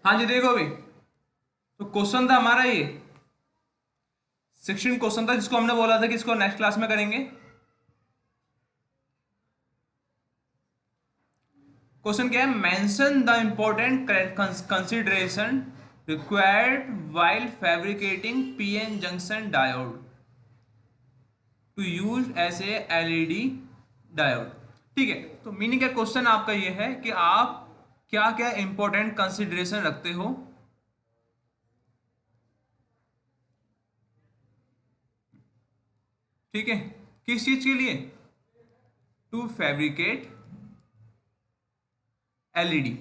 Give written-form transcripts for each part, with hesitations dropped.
हाँ जी, देखो अभी तो क्वेश्चन था हमारा ये 16 क्वेश्चन था, जिसको हमने बोला था कि इसको नेक्स्ट क्लास में करेंगे। क्वेश्चन क्या है? Mention the important consideration required while fabricating PN junction diode to use as a LED diode. ठीक है, तो मीनिंग क्या क्वेश्चन आपका ये है कि आप क्या क्या इंपॉर्टेंट कंसिडरेशन रखते हो, ठीक है, किस चीज के लिए? To fabricate LED.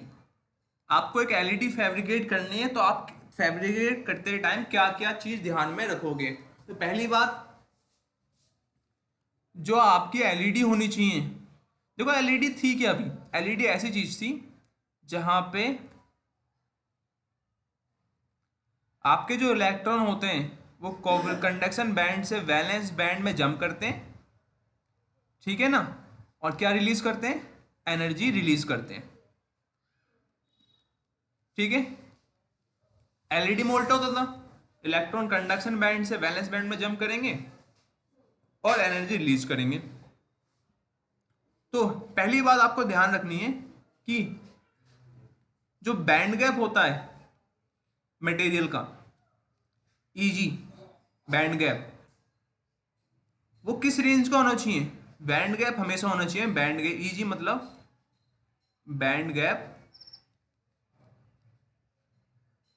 आपको एक एलईडी फैब्रिकेट करनी है, तो आप फैब्रिकेट करते टाइम क्या क्या चीज ध्यान में रखोगे? तो पहली बात, जो आपकी एलईडी होनी चाहिए। देखो एलईडी थी क्या? अभी एलईडी ऐसी चीज थी जहां पे आपके जो इलेक्ट्रॉन होते हैं वो कंडक्शन बैंड से वैलेंस बैंड में जंप करते हैं, ठीक है ना, और क्या रिलीज करते हैं? एनर्जी रिलीज करते हैं, ठीक है। एलईडी में उल्टा होता था, इलेक्ट्रॉन कंडक्शन बैंड से वैलेंस बैंड में जंप करेंगे और एनर्जी रिलीज करेंगे। तो पहली बात आपको ध्यान रखनी है कि जो बैंड गैप होता है मटेरियल का, ईजी बैंड गैप, वो किस रेंज का होना चाहिए? बैंड गैप हमेशा होना चाहिए बैंड गैप ईजी मतलब band gap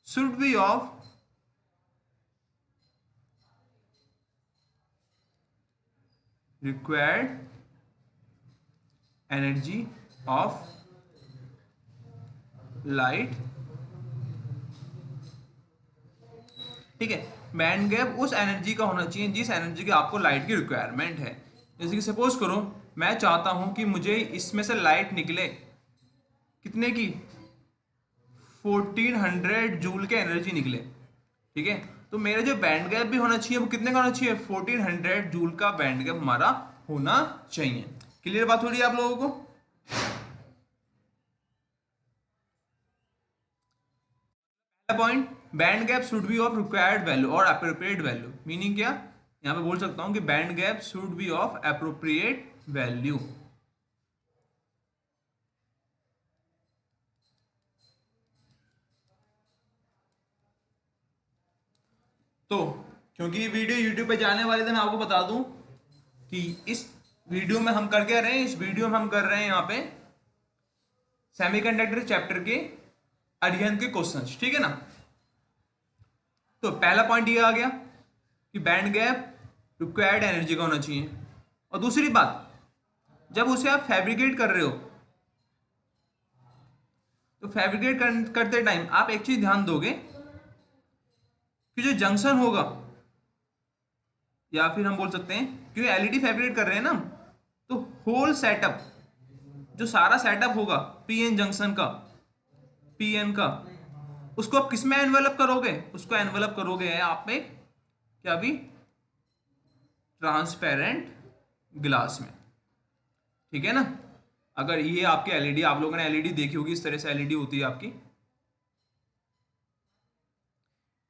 should be of required energy of light, ठीक है। बैंड गैप उस एनर्जी का होना चाहिए जिस एनर्जी की आपको लाइट की रिक्वायरमेंट है। जैसे कि सपोज करो मैं चाहता हूं कि मुझे इसमें से लाइट निकले कितने की? 1400 जूल के एनर्जी निकले, ठीक है। तो मेरा जो बैंड गैप भी होना चाहिए वो कितने का होना चाहिए? 1400 जूल का बैंड गैप हमारा होना चाहिए। क्लियर बात हो रही है आप लोगों को? Point, band gap should be of required value और अप्रोप्रिएट वैल्यू। मीनिंग क्या? यहां पे बोल सकता हूं कि band gap should be of appropriate value. तो क्योंकि वीडियो यूट्यूब पे जाने वाले थे, मैं आपको बता दूं कि इस वीडियो में हम कर क्या रहे हैं? इस वीडियो में हम कर रहे हैं यहाँ पे सेमीकंडक्टर चैप्टर के अध्ययन के क्वेश्चंस, ठीक है ना। तो पहला पॉइंट ये आ गया कि बैंड गैप रिक्वायर्ड एनर्जी का होना चाहिए। और दूसरी बात, जब उसे आप फैब्रिकेट कर रहे हो तो फैब्रिकेट करते टाइम आप एक चीज ध्यान दोगे कि जो जंक्शन होगा, या फिर हम बोल सकते हैं क्योंकि एलईडी फैब्रिकेट कर रहे हैं ना, तो होल सेटअप, जो सारा सेटअप होगा पीएन जंक्शन का, पीएन का, उसको आप किस में एनवेलप करोगे? उसको एनवेलप करोगे आप एक क्या भी ट्रांसपेरेंट ग्लास में, ठीक है ना। अगर ये आपकी एलईडी, आप लोगों ने एलईडी देखी होगी, इस तरह से एलईडी होती है आपकी।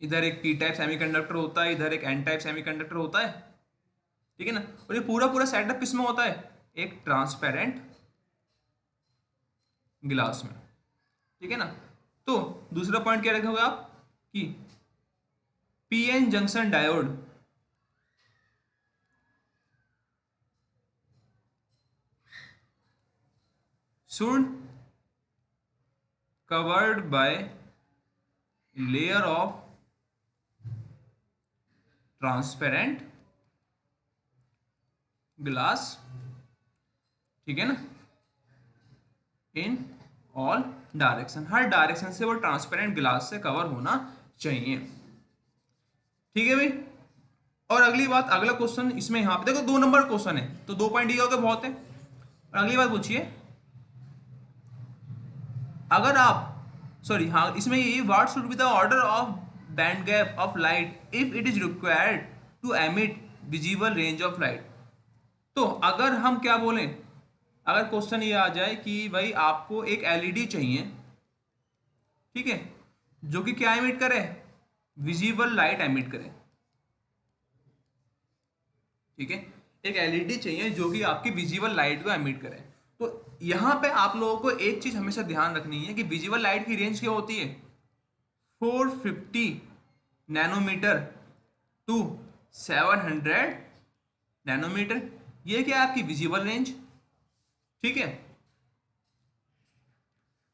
इधर एक पी टाइप सेमीकंडक्टर होता है, इधर एक एन टाइप सेमीकंडक्टर होता है, ठीक है ना। और ये पूरा पूरा सेटअप किस में होता है? एक ट्रांसपेरेंट गिलास में, ठीक है ना। तो दूसरा पॉइंट क्या रखोगे आप कि PN junction diode should covered by layer of transparent glass, ठीक है ना, in all direction, her direction से वो ट्रांसपेरेंट ग्लास से कवर होना चाहिए, ठीक है भाई। और अगली बात, अगला क्वेश्चन इसमें यहां पे देखो 2 नंबर क्वेश्चन है, तो 2 पॉइंट ये हो गए, बहुत है। और अगली बात पूछिए, अगर आप सॉरी हाँ, इसमें ये what should be the order of band gap of light if it is required to emit visible range of light. तो अगर हम क्या बोलें, अगर क्वेश्चन ये आ जाए कि भाई आपको एक एलईडी चाहिए, ठीक है, जो कि क्या एमिट करे, विजिबल लाइट एमिट करे। ठीक है, एक एलईडी चाहिए जो कि आपकी विजिबल लाइट को एमिट करे। तो यहां पे आप लोगों को एक चीज हमेशा ध्यान रखनी है कि विजिबल लाइट की रेंज क्या होती है, 450 नैनोमीटर टू 700 नैनोमीटर। ये क्या है आपकी विजिबल रेंज। ठीक है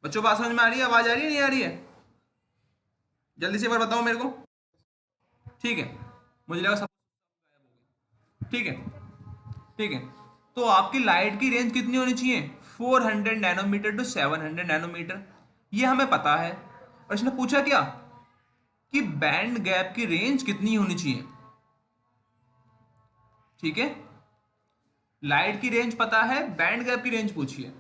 बच्चों, बात समझ में आ रही है, आवाज आ रही है नहीं आ रही है, जल्दी से एक बार बताओ मेरे को। ठीक है, मुझे लगा सब। ठीक है, ठीक है, तो आपकी लाइट की रेंज कितनी होनी चाहिए, 400 नैनोमीटर टू 700 नैनोमीटर, ये हमें पता है। और इसने पूछा क्या कि बैंड गैप की रेंज कितनी होनी चाहिए। ठीक है, लाइट की रेंज पता है, बैंड गैप की रेंज पूछी है।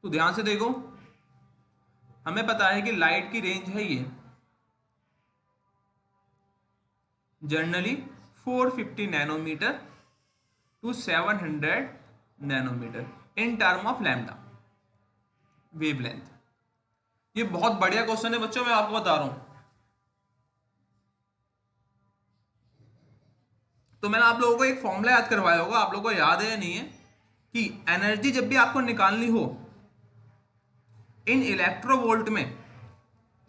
तो ध्यान से देखो, हमें पता है कि लाइट की रेंज है ये generally 450 nanometer to 700 nanometer in term of lambda wavelength. ये बहुत बढ़िया क्वेश्चन है बच्चों, मैं आपको बता रहा हूं। तो मैंने आप लोगों को एक फॉर्मूला याद करवाया होगा, आप लोगों को याद है या नहीं है, कि एनर्जी जब भी आपको निकालनी हो इन इलेक्ट्रोवोल्ट में,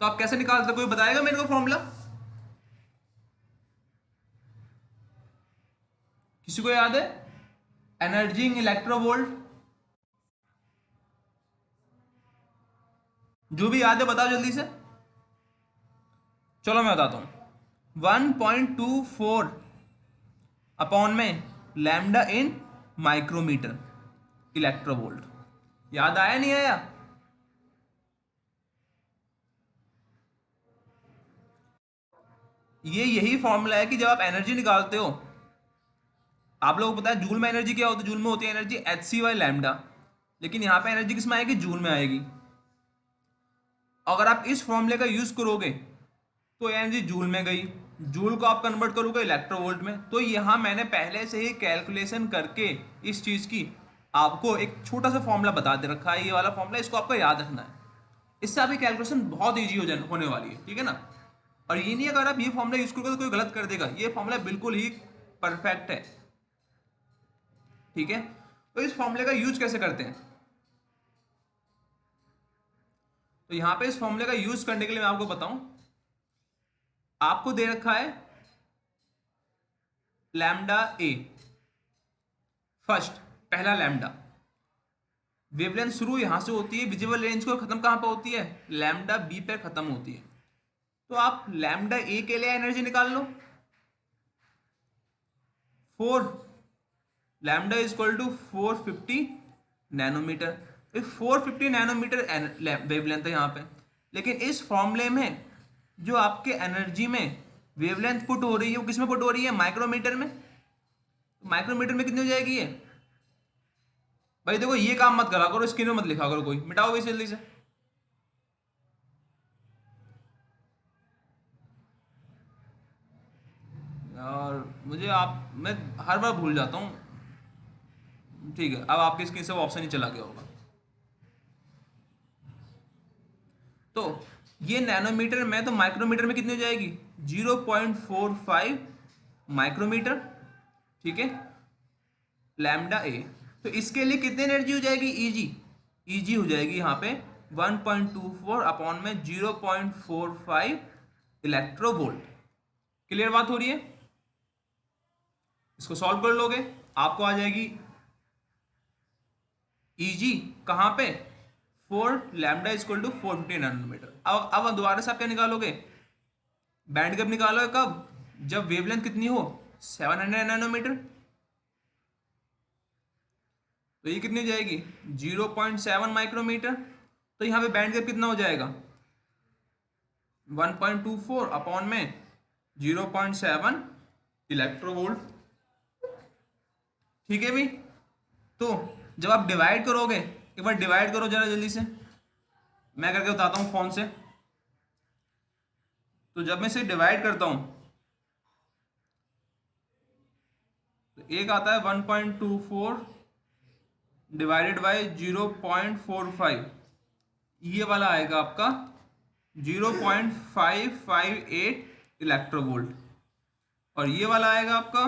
तो आप कैसे निकालते, कोई बताएगा मेरे को फॉर्मूला, किसी को याद है, एनर्जी इन इलेक्ट्रोवोल्ट, जो भी याद है बताओ जल्दी से। चलो मैं बताता हूं, 1.24 अपॉन में लैम्डा इन माइक्रोमीटर इलेक्ट्रोवोल्ट। याद आया नहीं आया, ये यही फॉर्मूला है कि जब आप एनर्जी निकालते हो, आप लोगों को पता है जूल में एनर्जी क्या होती है, जूल में होती है एनर्जी HC बाई लैम्डा, लेकिन यहां पे एनर्जी किस में आएगी, जूल में आएगी। अगर आप इस फॉर्मूले का यूज करोगे तो एनर्जी जूल में गई, जूल को आप कन्वर्ट करोगे इलेक्ट्रोवोल्ट में। तो यहां मैंने पहले से ही कैलकुलेशन करके इस चीज की आपको एक छोटा सा फॉर्मूला बता दे रखा है, ये वाला फॉर्मूला, इसको आपको याद रखना है। इससे आपकी कैलकुलेशन बहुत ईजी होने वाली है। ठीक है ना, और ये नहीं अगर आप ये फॉर्मूला यूज करोगे तो कोई गलत कर देगा, ये फॉर्मूला बिल्कुल ही परफेक्ट है। ठीक है, तो इस फॉर्मूले का यूज कैसे करते हैं, तो यहां पे इस फॉर्मूले का यूज करने के लिए मैं आपको बताऊं, आपको दे रखा है लैम्डा ए, फर्स्ट पहला लैम्डा, वेवलेंथ शुरू यहां से होती है, विजिबल रेंज को खत्म कहां पे होती है, लैम्डा बी पे खत्म होती है। तो आप लैम्डा ए के लिए एनर्जी निकाल लो, 4 lambda is equal to 450 nanometer. 450 nanometer wavelength है यहाँ पे, लेकिन इस फॉर्मूले में जो आपके एनर्जी में वेवलेंथ पुट हो रही है वो किस में पुट हो रही है, माइक्रोमीटर में। माइक्रोमीटर में कितनी हो जाएगी ये, भाई देखो ये काम मत करा करो, स्क्रीन में मत लिखा करो, कोई मिटाओ इसे जल्दी से। और मुझे आप, मैं हर बार भूल जाता हूँ। ठीक है, अब आपकी स्क्रीन से वो ऑप्शन ही चला गया होगा। तो ये नैनोमीटर में, तो माइक्रोमीटर में कितनी हो जाएगी, 0.45 माइक्रोमीटर। ठीक है, लैम्डा ए, तो इसके लिए कितनी एनर्जी हो जाएगी, ईजी, ईजी हो जाएगी यहाँ पे 1.24 अपॉन में 0.45 इलेक्ट्रोवोल्ट। क्लियर बात हो रही है, इसको सॉल्व कर लोगे आपको आ जाएगी ईजी कहाँ पे, 4 लैम्डा इक्वल टू 450 नैनोमीटर। अब दोबारा से आप क्या निकालोगे, बैंड गैप निकालोगे कब, जब वेवलेंथ कितनी हो, 700 नैनोमीटर। तो ये कितनी हो जाएगी, 0.7 माइक्रोमीटर। तो यहाँ पे बैंड गैप कितना हो जाएगा, 1.24 अपॉन में 0.7 इलेक्ट्रोवोल्ट। ठीक है भी, तो जब आप डिवाइड करोगे, एक बार डिवाइड करो जरा जल्दी से, मैं करके बताता हूँ फोन से। तो जब मैं इसे डिवाइड करता हूं तो एक आता है 1.24 डिवाइडेड बाय 0.45, ये वाला आएगा आपका 0.558 इलेक्ट्रोवोल्ट, और ये वाला आएगा आपका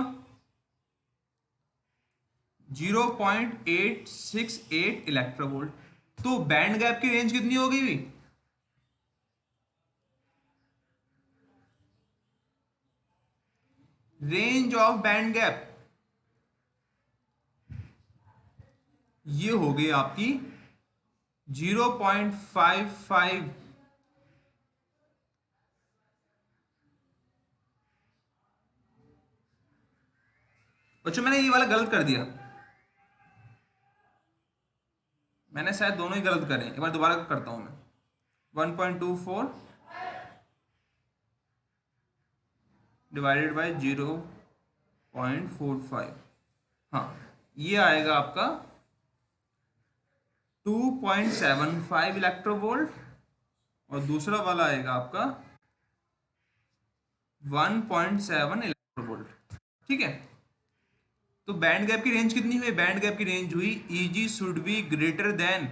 0.868 इलेक्ट्रोवोल्ट। तो बैंड गैप की रेंज कितनी होगी भी? रेंज ऑफ बैंड गैप ये होगी आपकी 0.55। अच्छा, मैंने ये वाला गलत कर दिया, मैंने शायद दोनों ही गलत करे, एक बार दोबारा करता हूं मैं। 1.24 डिवाइडेड बाय 0.45, हाँ ये आएगा आपका 2.75 इलेक्ट्रोवोल्ट, और दूसरा वाला आएगा आपका 1.7 इलेक्ट्रोवोल्ट। ठीक है, तो बैंड गैप की रेंज कितनी हुई? बैंड गैप की रेंज हुई Eg should be greater than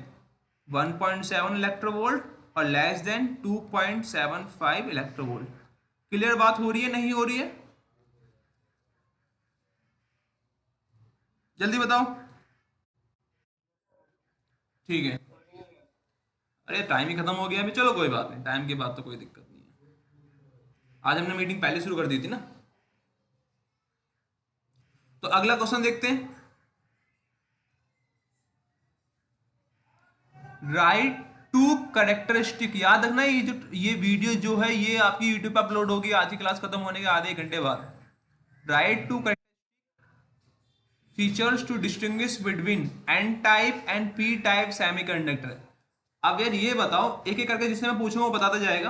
1.7 electronvolt और लेस देन 2.75 इलेक्ट्रोवोल्ट। क्लियर बात हो रही है, नहीं हो रही है? जल्दी बताओ। ठीक है, अरे टाइम ही खत्म हो गया अभी, चलो कोई बात नहीं, टाइम के बाद तो कोई दिक्कत नहीं है। आज हमने मीटिंग पहले शुरू कर दी थी ना। तो अगला क्वेश्चन देखते हैं। राइट टू करेक्टरिस्टिक, याद रखना ये वीडियो जो है ये आपकी यूट्यूब पर अपलोड होगी आज की क्लास खत्म होने के आधे एक घंटे बाद। Write two features to distinguish between N type and P type semiconductor. अब यार ये बताओ एक एक करके, जिससे मैं पूछूंगा वो बताता जाएगा।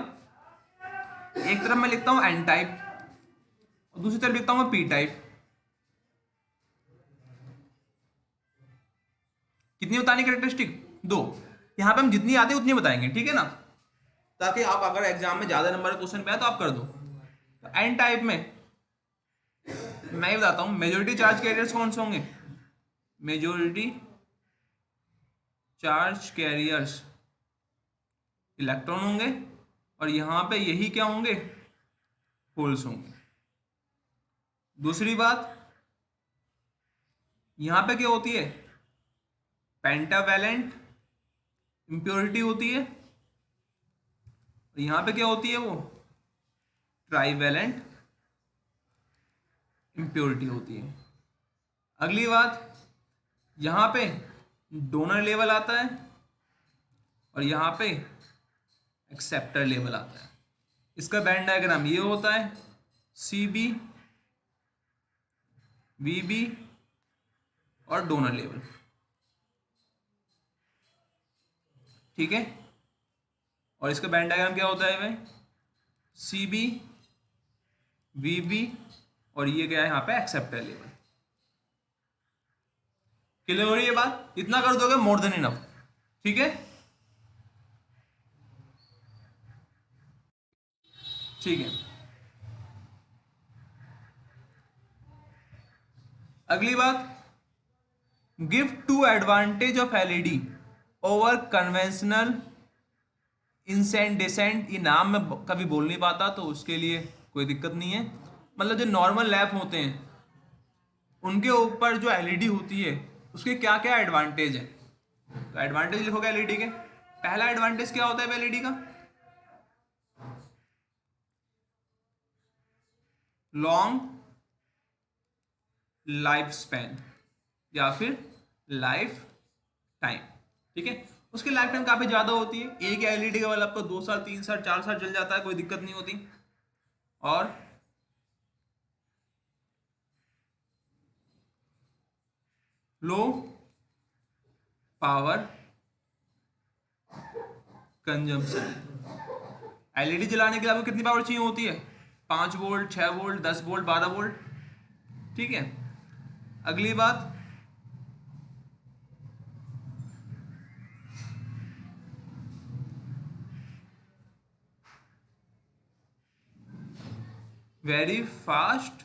एक तरफ मैं लिखता हूं एन टाइप और दूसरी तरफ लिखता हूं पी टाइप। कितनी बतानी कैरेक्टरिस्टिक? दो। यहां पे हम जितनी आती है उतनी बताएंगे, ठीक है ना, ताकि आप अगर एग्जाम में ज्यादा नंबर क्वेश्चन पे आए तो आप कर दो। तो एन टाइप में मैं ये बताता हूं, मेजोरिटी चार्ज कैरियर्स कौन से होंगे? मेजोरिटी चार्ज कैरियर्स इलेक्ट्रॉन होंगे, और यहां पे यही क्या होंगे? होल्स होंगे। दूसरी बात, यहां पे क्या होती है? पेंटावैलेंट इंप्योरिटी होती है, और यहां पे क्या होती है? वो ट्राईवैलेंट इंप्योरिटी होती है। अगली बात, यहां पे डोनर लेवल आता है और यहां पे एक्सेप्टर लेवल आता है। इसका बैंड डायग्राम ये होता है, सी बी, वी बी और डोनर लेवल। ठीक है, और इसका बैंड डायग्राम क्या होता है भाई? सी बी, वी बी और ये क्या है यहाँ पे? Acceptor level. क्लियर हो रही है बात? इतना कर दोगे मोर देन इनफ। ठीक है, ठीक है। अगली बात, give two advantage of LED over conventional incandescent. ये नाम मैं कभी बोल नहीं पाता तो उसके लिए कोई दिक्कत नहीं है। मतलब जो नॉर्मल लैंप होते हैं उनके ऊपर जो एलईडी होती है उसके क्या क्या एडवांटेज है? तो एडवांटेज लिखोगे एलईडी के। पहला एडवांटेज क्या होता है एलईडी का? लॉन्ग लाइफ स्पैन या फिर लाइफ टाइम। ठीक है, उसकी लाइफ टाइम काफी ज्यादा होती है। एक एलईडी का बल्ब आपको 2 साल 3 साल 4 साल चल जाता है, कोई दिक्कत नहीं होती। और लो पावर कंजम्पशन। एलईडी जलाने के लिए आपको कितनी पावर चाहिए होती है? 5 वोल्ट, 6 वोल्ट, 10 वोल्ट, 12 वोल्ट। ठीक है, अगली बात, वेरी फास्ट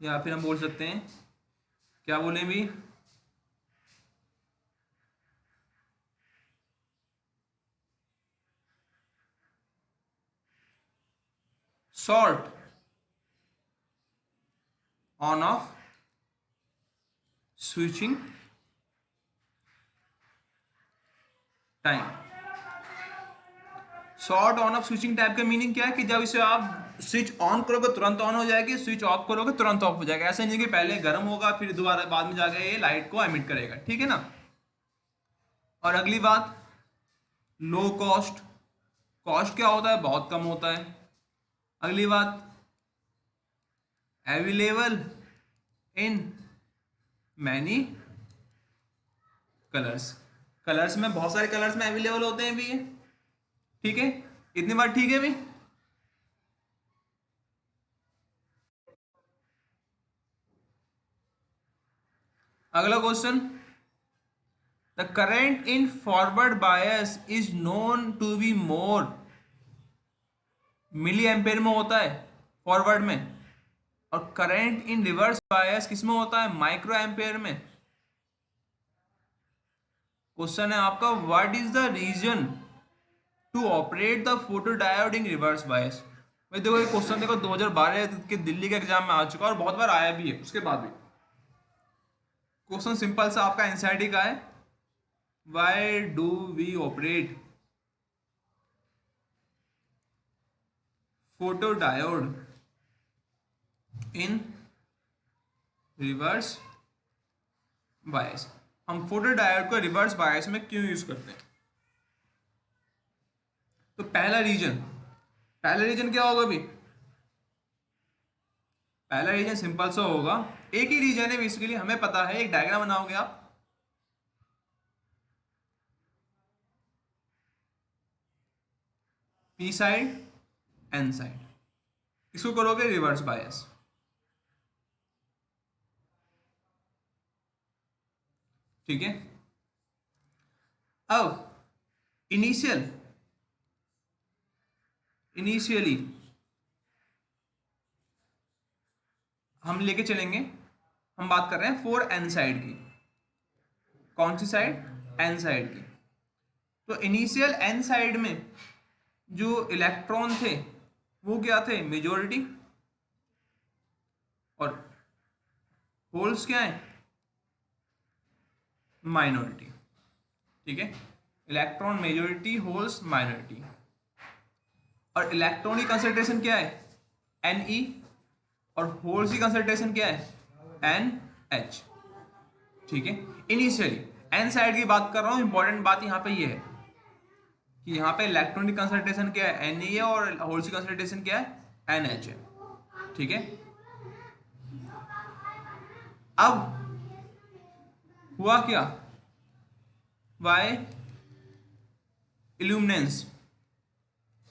या फिर हम बोल सकते हैं, क्या बोले भी, short on off switching time. Short on off switching type का मीनिंग क्या है कि जब इसे आप स्विच ऑन करोगे तुरंत ऑन हो जाएगी, स्विच ऑफ करोगे तुरंत ऑफ हो जाएगा। ऐसा नहीं कि पहले गर्म होगा फिर दोबारा बाद में जाके ये लाइट को एमिट करेगा, ठीक है ना। और अगली बात, लो कॉस्ट। कॉस्ट क्या होता है, बहुत कम होता है। अगली बात, available in many colours. Colours में बहुत सारे कलर्स में अवेलेबल होते हैं भी ये, ठीक है। इतनी बात ठीक है भी। अगला question, the current in forward bias is known to be more, milli ampere में होता है फॉरवर्ड में, और करंट इन रिवर्स बायस किस में होता है, माइक्रो एम्पेयर में। क्वेश्चन है आपका, what is the reason to operate the photo diode in reverse bias. भाई देखो ये क्वेश्चन देखो 2012 के दिल्ली के एग्जाम में आ चुका है और बहुत बार आया भी है उसके बाद भी। क्वेश्चन सिंपल सा आपका एनसीईआरटी का है, why do we operate photo diode in reverse bias. हम फोटो डायोड को रिवर्स बायस में क्यों यूज करते हैं। तो पहला रीजन क्या होगा भी, पहला रीजन सिंपल सा होगा, एक ही रीजन है बेसिकली, हमें पता है। एक डायग्राम बनाओगे आप, पी साइड एन साइड, इसको करोगे रिवर्स बायस, ठीक है। अब इनिशियली हम लेके चलेंगे, हम बात कर रहे हैं 4n साइड की। कौन सी साइड, n साइड की। तो इनिशियल n साइड में जो इलेक्ट्रॉन थे वो क्या थे, मेजॉरिटी, और होल्स क्या है, माइनॉरिटी, ठीक है। Electron majority, holes minority. और इलेक्ट्रॉन की कंसंट्रेशन क्या है, Ne, और होल्स की कंसंट्रेशन क्या है, NH, ठीक है। इनिशियली n साइड की बात कर रहा हूं, इंपॉर्टेंट बात यहां पे ये है कि यहां पे इलेक्ट्रॉन की कंसंट्रेशन क्या है, Ne है, और होल्स की कंसंट्रेशन क्या है, NH है, ठीक है। अब हुआ क्या, बाय इल्यूमिनेंस,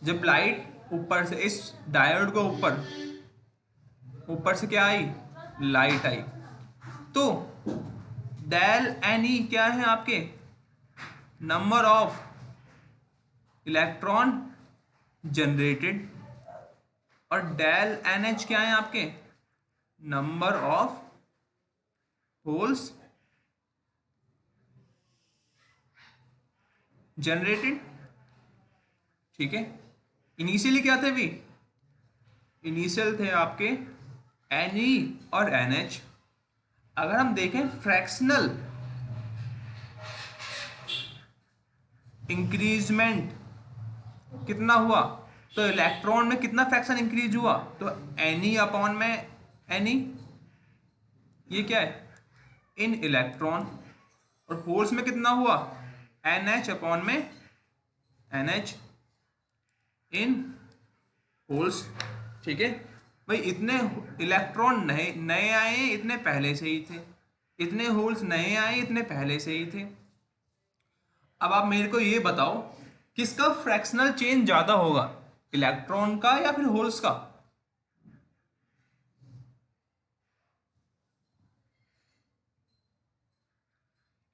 जब लाइट ऊपर से इस डायोड को ऊपर से क्या आई, लाइट आई, तो डेल एन ई क्या है आपके, नंबर ऑफ इलेक्ट्रॉन जनरेटेड, और डेल एन एच क्या है आपके, नंबर ऑफ होल्स जनरेटेड, ठीक है। इनिशियली क्या थे भी, इनिशियल थे आपके Ne और NH। अगर हम देखें फ्रैक्शनल इंक्रीजमेंट कितना हुआ, तो इलेक्ट्रॉन में कितना फ्रैक्शन इंक्रीज हुआ, तो Ne अपॉन में Ne, ये क्या है, इन इलेक्ट्रॉन, और होल्स में कितना हुआ, NH अपॉन में NH इन होल्स, ठीक है। भाई इतने इलेक्ट्रॉन नए नए आए, इतने पहले से ही थे, इतने होल्स नए आए, इतने पहले से ही थे। अब आप मेरे को ये बताओ किसका फ्रैक्शनल चेंज ज्यादा होगा, इलेक्ट्रॉन का या फिर होल्स का।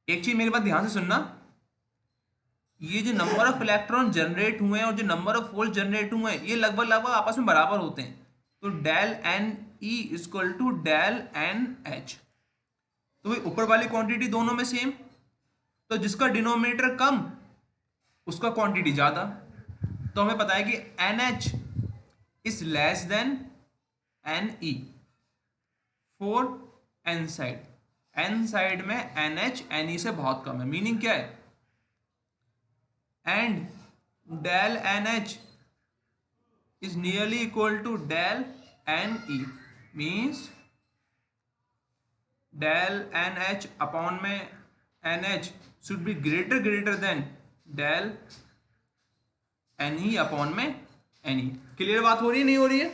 एक चीज मेरी बात ध्यान से सुनना, ये जो नंबर ऑफ इलेक्ट्रॉन जनरेट हुए हैं और जो नंबर ऑफ होल जनरेट हुए हैं ये लगभग लगभग आपस में बराबर होते हैं। तो del N E equal to del N H, तो भाई ऊपर वाली क्वांटिटी दोनों में सेम, तो जिसका डिनोमिनेटर कम उसका क्वांटिटी ज्यादा। तो हमें पता है कि N H is less than N E for N side. N side में एन एच एन ई से बहुत कम है। मीनिंग क्या है? And del N H is nearly equal to del NE means del NH upon में NH should be greater than del NE upon में NE। Clear बात हो रही है नहीं हो रही है?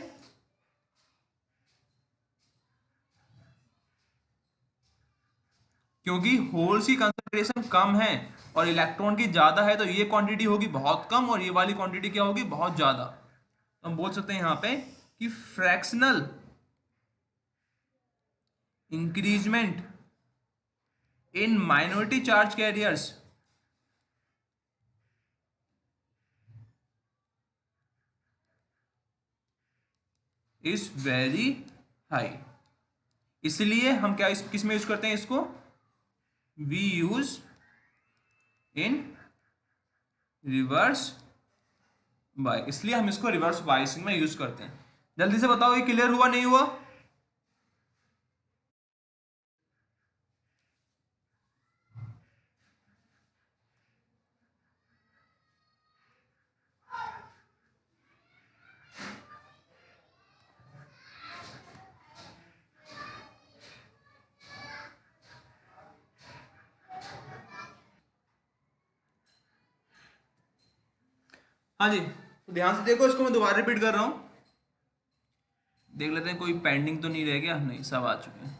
क्योंकि होल्स की कंसंट्रेशन कम है और इलेक्ट्रॉन की ज्यादा है तो ये क्वांटिटी होगी बहुत कम और ये वाली क्वांटिटी क्या होगी? बहुत ज्यादा। तो हम बोल सकते हैं यहां पे कि fractional increment in minority charge carriers is very high. इसलिए हम क्या किस में यूज करते हैं इसको? We use in reverse bias. इसलिए हम इसको रिवर्स बायसिंग में यूज करते हैं। जल्दी से बताओ ये क्लियर हुआ नहीं हुआ? हाँ जी, तो ध्यान से देखो, इसको मैं दोबारा रिपीट कर रहा हूं। देख लेते हैं कोई पेंडिंग तो नहीं रह गया। नहीं, सब आ चुके हैं।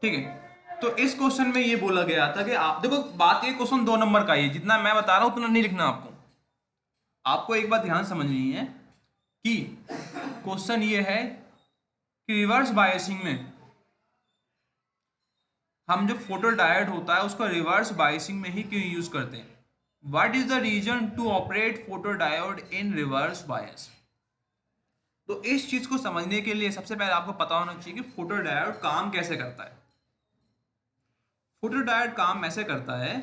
ठीक है, तो इस क्वेश्चन में ये बोला गया था कि आप देखो, बात ये क्वेश्चन 2 नंबर का ही है। जितना मैं बता रहा हूं उतना नहीं लिखना आपको। आपको एक बात ध्यान समझनी है कि क्वेश्चन ये है कि रिवर्स बायसिंग में हम जो फोटो डायोड होता है उसको रिवर्स बायसिंग में ही क्यों यूज करते हैं? What is the reason to operate photo diode in reverse bias? तो इस चीज को समझने के लिए सबसे पहले आपको पता होना चाहिए कि फोटो डायोड काम कैसे करता है। फोटो डायोड काम ऐसे करता है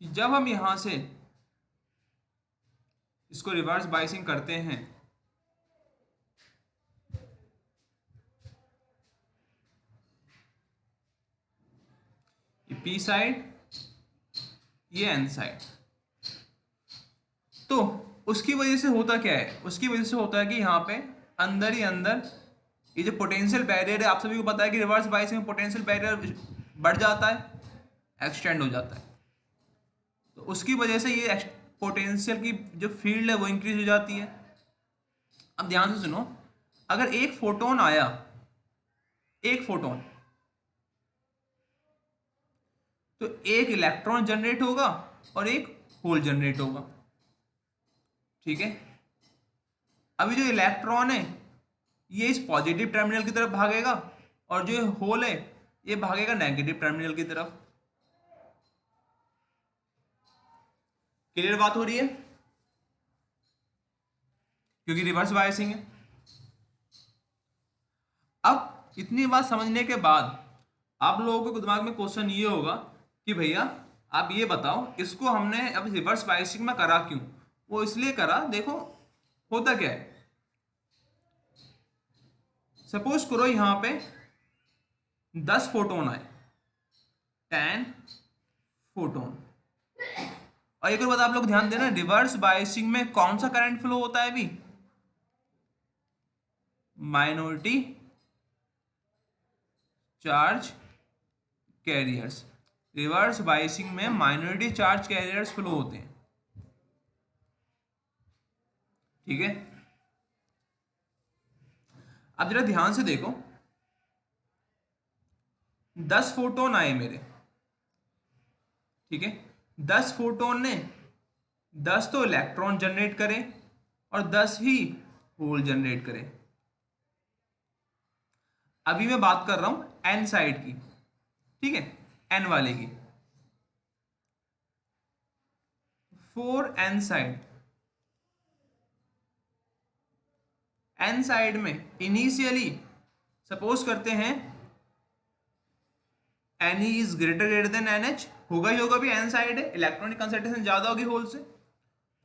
कि जब हम यहां से इसको रिवर्स बायसिंग करते हैं ये पी साइड, ये एन साइड, तो उसकी वजह से होता क्या है? उसकी वजह से होता है कि यहाँ पे अंदर ही अंदर ये जो पोटेंशियल बैरियर है, आप सभी को पता है कि रिवर्स बायसिंग में पोटेंशियल बैरियर बढ़ जाता है, एक्सटेंड हो जाता है। तो उसकी वजह से ये पोटेंशियल की जो फील्ड है वो इंक्रीज हो जाती है। अब ध्यान से सुनो, अगर एक फोटोन आया, एक फोटोन, तो एक इलेक्ट्रॉन जनरेट होगा और एक होल जनरेट होगा। ठीक है, अभी जो इलेक्ट्रॉन है ये इस पॉजिटिव टर्मिनल की तरफ भागेगा और जो होल है ये भागेगा नेगेटिव टर्मिनल की तरफ। क्लियर बात हो रही है? क्योंकि रिवर्स बायसिंग है। अब इतनी बात समझने के बाद आप लोगों के दिमाग में क्वेश्चन ये होगा कि भैया आप ये बताओ, इसको हमने अब रिवर्स बायसिंग में करा क्यों? वो इसलिए करा, देखो होता क्या है। सपोज करो यहां पे 10 फोटोन आए, 10 फोटोन। और एक और बात आप लोग ध्यान देना, रिवर्स बायसिंग में कौन सा करंट फ्लो होता है? अभी minority charge carriers. Reverse biasing में माइनॉरिटी चार्ज कैरियर्स फ्लो होते हैं। ठीक है, अब जरा ध्यान से देखो, 10 फोटोन आए मेरे। ठीक है, 10 फोटोन ने 10 तो इलेक्ट्रॉन जनरेट करे और 10 ही होल जनरेट करे। अभी मैं बात कर रहा हूं एन साइड की। ठीक है, एन वाले की। 4 एन साइड, एन साइड में इनिशियली सपोज करते हैं N is greater than N H, होगा ही होगा भी, एन साइड है, इलेक्ट्रॉनिक कंसंट्रेशन ज्यादा होगी होल से।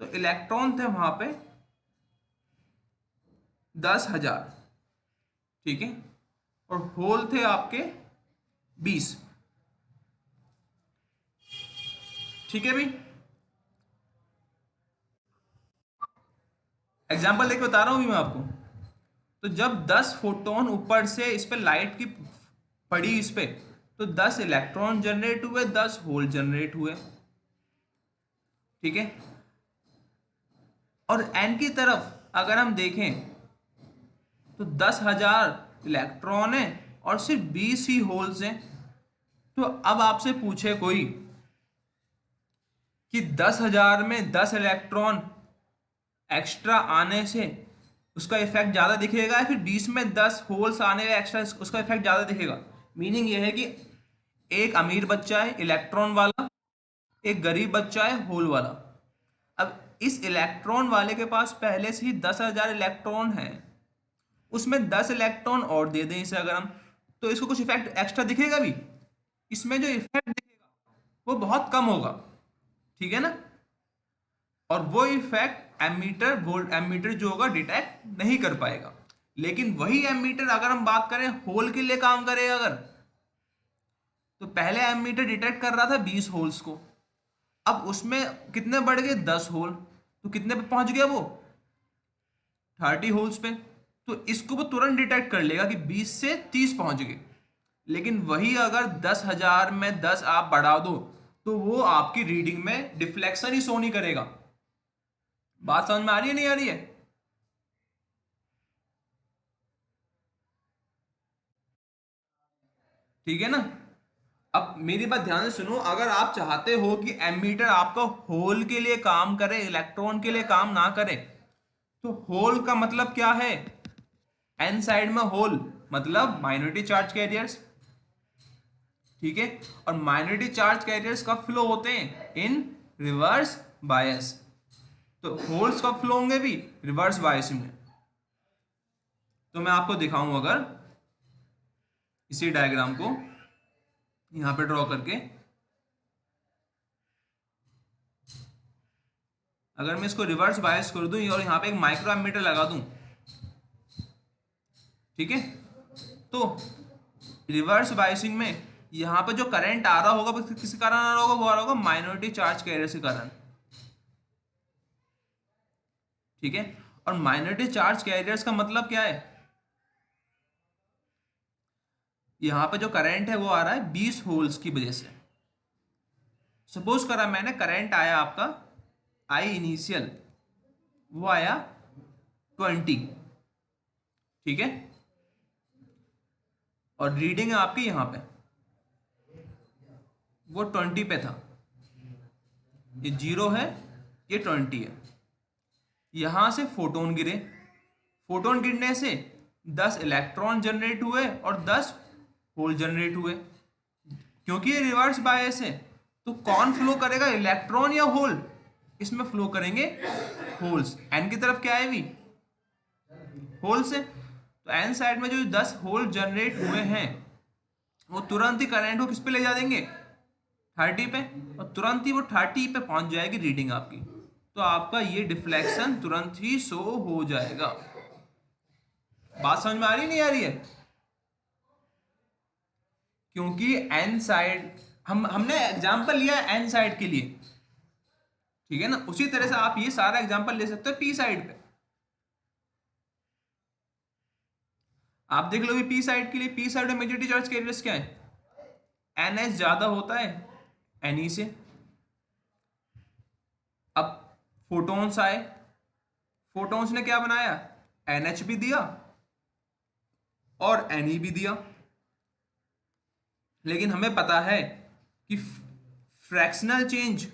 तो इलेक्ट्रॉन थे वहां पे 10,000, ठीक है, और होल थे आपके 20, ठीक है भाई। एग्जाम्पल लेके बता रहा हूं भी मैं आपको। तो जब 10 फोटोन ऊपर से इस पे लाइट की पड़ी इस पे, तो 10 इलेक्ट्रॉन जनरेट हुए, 10 होल जनरेट हुए, ठीक है। और एन की तरफ अगर हम देखें तो 10,000 इलेक्ट्रॉन है और सिर्फ 20 ही होल्स हैं। तो अब आपसे पूछे कोई कि 10,000 में 10 इलेक्ट्रॉन एक्स्ट्रा आने से उसका इफेक्ट ज़्यादा दिखेगा या फिर 20 में 10 होल्स आने का एक्स्ट्रा उसका इफेक्ट ज़्यादा दिखेगा। मीनिंग ये है कि एक अमीर बच्चा है इलेक्ट्रॉन वाला, एक गरीब बच्चा है होल वाला। अब इस इलेक्ट्रॉन वाले के पास पहले से ही 10,000 इलेक्ट्रॉन है, उसमें 10 इलेक्ट्रॉन और दे दें इसे अगर हम, तो इसको कुछ इफेक्ट एक्स्ट्रा दिखेगा भी। इसमें जो इफेक्ट दिखेगा वो बहुत कम होगा, ठीक है ना। और वो इफेक्ट एमीटर वोल्ट एमीटर जो होगा डिटेक्ट नहीं कर पाएगा। लेकिन वही एमीटर अगर हम बात करें होल के लिए काम करे अगर, तो पहले एमीटर डिटेक्ट कर रहा था 20 होल्स को, अब उसमें कितने बढ़ गए 10 होल, तो कितने पे पहुंच गया वो 30 होल्स पे। तो इसको वो तुरंत डिटेक्ट कर लेगा कि 20 से 30 पहुंच गए। लेकिन वही अगर 10,000 में 10 आप बढ़ा दो तो वो आपकी रीडिंग में डिफ्लेक्शन ही शो नहीं करेगा। बात समझ में आ रही है नहीं आ रही है? ठीक है ना। अब मेरी बात ध्यान से सुनो, अगर आप चाहते हो कि एमीटर आपका होल के लिए काम करे इलेक्ट्रॉन के लिए काम ना करे, तो होल का मतलब क्या है, एन साइड में होल मतलब माइनॉरिटी चार्ज कैरियर्स, ठीक है। और माइनॉरिटी चार्ज कैरियर्स कब फ्लो होते हैं, इन रिवर्स बायस। तो होल्स कब फ्लो होंगे भी, रिवर्स बायस में। तो मैं आपको दिखाऊं अगर इसी डायग्राम को यहां पे ड्रॉ करके, अगर मैं इसको रिवर्स बायस कर दूं और यहाँ पे एक माइक्रो एमीटर लगा दूं, ठीक है, तो रिवर्स बायसिंग में यहाँ पे जो करंट आ रहा होगा वो किस कारण आ रहा होगा, वो आ रहा होगा माइनॉरिटी चार्ज कैरियर के कारण, ठीक है। और माइनॉरिटी चार्ज कैरियर्स का मतलब क्या है, यहाँ पे जो करंट है वो आ रहा है 20 होल्स की वजह से। सपोज करा मैंने करंट आया आपका आई इनिशियल, वो आया 20, ठीक है, और रीडिंग है आपकी यहाँ पे वो 20 पे था, ये 0 है, ये 20 है। यहां से फोटोन गिरे, फोटोन गिरने से 10 इलेक्ट्रॉन जनरेट हुए और 10 होल जनरेट हुए। क्योंकि ये रिवर्स बायस है तो कौन फ्लो करेगा, इलेक्ट्रॉन या होल, इसमें फ्लो करेंगे होल्स। एन की तरफ क्या है भी, होल्स है। तो एन साइड में जो 10 होल जनरेट हुए हैं वो तुरंत ही करंट को किस पे ले जा देंगे, 30 पे, और तुरंत ही वो 30 पे पहुंच जाएगी रीडिंग आपकी। तो आपका ये डिफ्लेक्शन तुरंत ही शो हो जाएगा। बात समझ में आ रही नहीं आ रही है? क्योंकि एन साइड हमने एग्जांपल लिया है एन साइड के लिए, ठीक है ना। उसी तरह से आप ये सारा एग्जांपल ले सकते हो पी साइड पे। आप देख लो पी साइड के लिए, पी साइड में मेजॉरिटी चार्ज कैरियर्स क्या है, एन एस ज्यादा होता है एन ई से। अब फोटोन्स आए, फोटोन्स ने क्या बनाया, एन एच भी दिया और एन ई भी दिया। लेकिन हमें पता है कि फ्रैक्शनल चेंज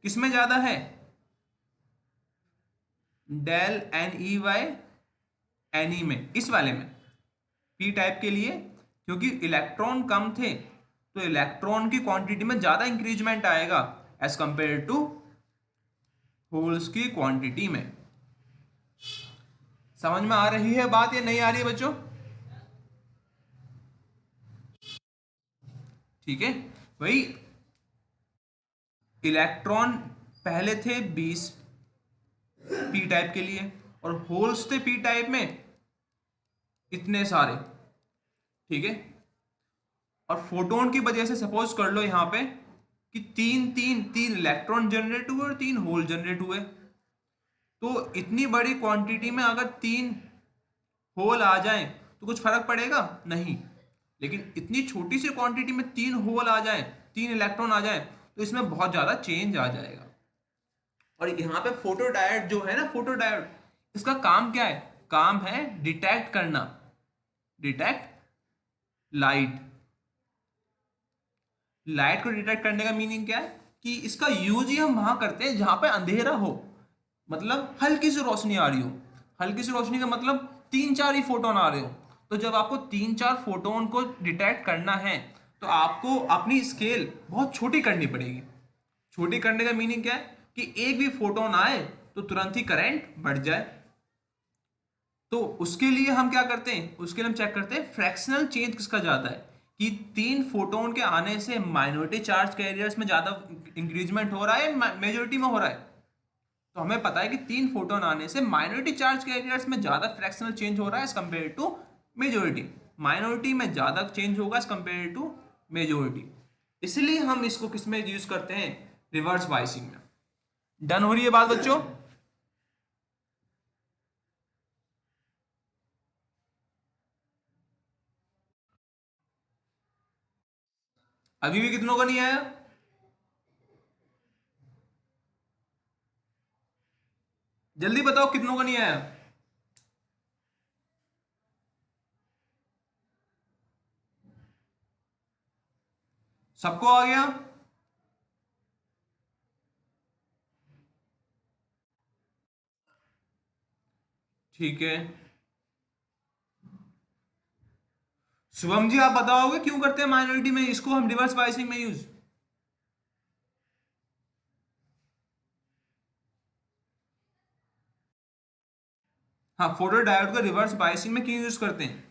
किसमें ज्यादा है, del N E Y N E में, इस वाले में पी टाइप के लिए। क्योंकि इलेक्ट्रॉन कम थे तो इलेक्ट्रॉन की क्वांटिटी में ज्यादा इंक्रीजमेंट आएगा एज कंपेयर टू होल्स की क्वांटिटी में। समझ में आ रही है बात या नहीं आ रही है बच्चों? ठीक है, वही इलेक्ट्रॉन पहले थे 20 पी टाइप के लिए, और होल्स थे पी टाइप में इतने सारे, ठीक है। और फोटोन की वजह से सपोज कर लो यहां पे कि तीन तीन तीन इलेक्ट्रॉन जनरेट हुए और तीन होल जनरेट हुए। तो इतनी बड़ी क्वांटिटी में अगर तीन होल आ जाएं तो कुछ फर्क पड़ेगा नहीं, लेकिन इतनी छोटी सी क्वांटिटी में तीन होल आ जाएं, तीन इलेक्ट्रॉन आ जाएं, तो इसमें बहुत ज्यादा चेंज आ जाएगा। और यहाँ पे फोटो डायोड जो है ना, फोटो डायोड, इसका काम क्या है? काम है डिटेक्ट करना, डिटेक्ट लाइट। लाइट को डिटेक्ट करने का मीनिंग क्या है कि इसका यूज ही हम वहां करते हैं जहां पे अंधेरा हो, मतलब हल्की सी रोशनी आ रही हो। हल्की सी रोशनी का मतलब तीन चार ही फोटोन आ रहे हो। तो जब आपको तीन चार फोटोन को डिटेक्ट करना है तो आपको अपनी स्केल बहुत छोटी करनी पड़ेगी। छोटी करने का मीनिंग क्या है कि एक भी फोटोन आए तो तुरंत ही करंट बढ़ जाए। तो उसके लिए हम क्या करते हैं, उसके लिए हम चेक करते हैं फ्रैक्शनल चेंज किसका ज्यादा है, कि तीन फोटोन के आने से माइनॉरिटी चार्ज कैरियर्स में ज्यादा इंक्रीजमेंट हो रहा है, मेजोरिटी में हो रहा है। तो हमें पता है कि तीन फोटोन आने से माइनॉरिटी चार्ज कैरियर्स में ज्यादा फ्रैक्शनल चेंज हो रहा है as compared to majority. Minority में ज्यादा चेंज होगा एज कंपेयर टू मेजोरिटी। इसलिए हम इसको किस में यूज करते हैं? रिवर्स बायसिंग में। डन हो रही है बात बच्चों? अभी भी कितनों का नहीं आया? जल्दी बताओ कितनों का नहीं आया। सबको आ गया? ठीक है। शुभम जी आप बताओगे क्यों करते हैं माइनॉरिटी में इसको हम रिवर्स बायसिंग में यूज? हाँ, फोटो डायोड को रिवर्स बायसिंग में क्यों यूज करते हैं?